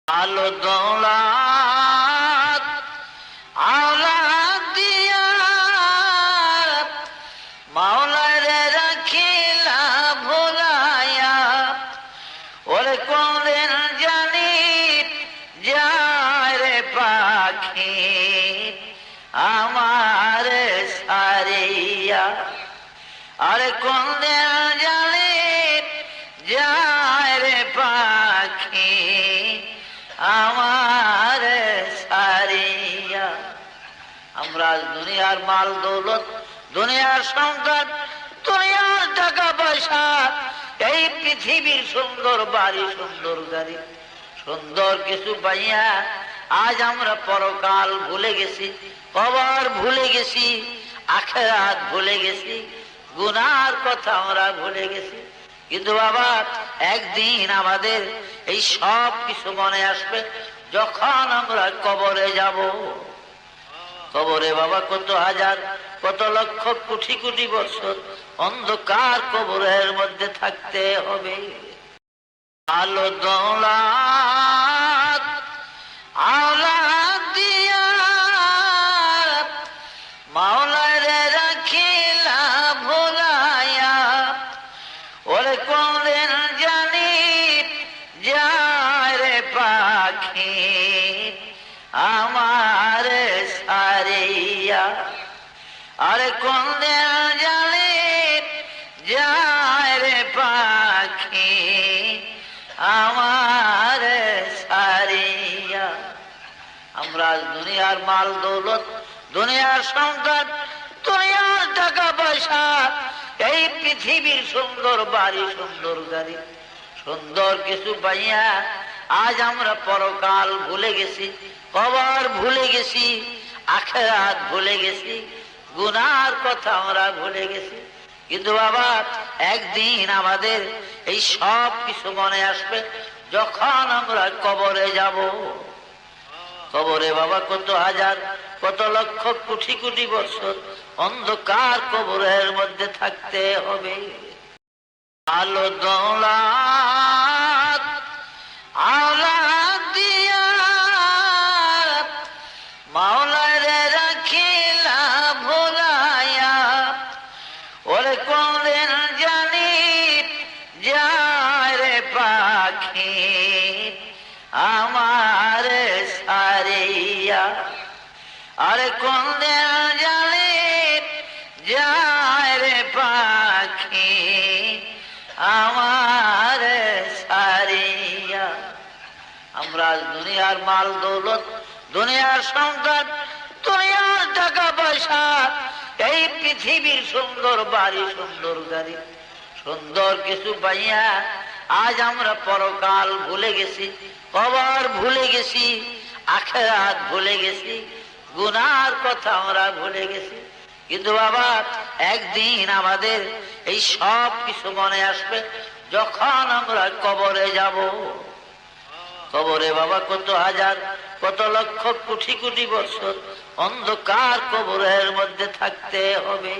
আলো দৌলত আওলাদ দিয়া মাওলারে রাখিলা ভোলায়া ওরে কোনদিন জানি যায় রে পাখি আমার সারিয়া আরে কোনদিন জানি যায় রে পাখি আমার সারিয়া। আমরা দুনিয়ার মাল দৌলত, দুনিয়ার সংকট, দুনিয়ার টাকা পয়সা, এই পৃথিবীর সুন্দর বাড়ি, সুন্দর গাড়ি, সুন্দর কিছু পাইয়া আজ আমরা পরকাল ভুলে গেছি, কবর ভুলে গেছি, আখিরাত ভুলে গেছি, গুনার কথা আমরা ভুলে গেছি। কিন্তু বাবা একদিন আমাদের এই সব কিছু মনে আসবে যখন আমরা কবরে যাব। কবরে বাবা কত হাজার কত লক্ষ কোটি কোটি বছর অন্ধকার কবরের মধ্যে থাকতে হবে। আলো দৌলত আওলাদ দিয়া মাওলারে রাখিলা ভোলায়া ওরে কোনদিন জানি যায় রে পাখি আমার সারিয়া আরে কোনদিন জানি যায় রে পাখি আমার সারিয়া। আমরা দুনিয়ার মাল দৌলত, দুনিয়ার সংকট, দুনিয়ার টাকা পয়সা, এই পৃথিবীর সুন্দর বাড়ি, সুন্দর গাড়ি, সুন্দর কিছু পাইয়া আজ আমরা পরকাল ভুলে গেছি, কবর ভুলে গেছি, আখিরাত ভুলে গেছি, গুনার কথা আমরা ভুলে গেছি। কিন্তু বাবা একদিন আমাদের এই সব কিছু মনে আসবে যখন আমরা কবরে যাব। কবরে বাবা কত হাজার কত লক্ষ কোটি কোটি বছর অন্ধকার কবরের মধ্যে থাকতে হবে। আলো দৌলত আওলাদ দিয়া মাওলারে রাখিলা ভোলায়া ওরে কোনদিন জানি যায় রে পাখি আমার সারিয়া আরে কোনদিন জানি যায় রে পাখি আমার সারিয়া। আমরা দুনিয়ার মাল দৌলত, দুনিয়ার সংকট, দুনিয়ার টাকা পয়সা, এই পৃথিবীর সুন্দর বাড়ি, সুন্দর গাড়ি, সুন্দর কিছু পাইয়া আজ আমরা পরকাল ভুলে গেছি, কবর ভুলে গেছি, আখিরাত ভুলে গেছি, গুনার কথা আমরা ভুলে গেছি। কিন্তু বাবা একদিন আমাদের এই সব কিছু মনে আসবে যখন আমরা কবরে যাব। কবরে বাবা কত হাজার কত লক্ষ কোটি কোটি বছর অন্ধকার কবরের মধ্যে থাকতে হবে।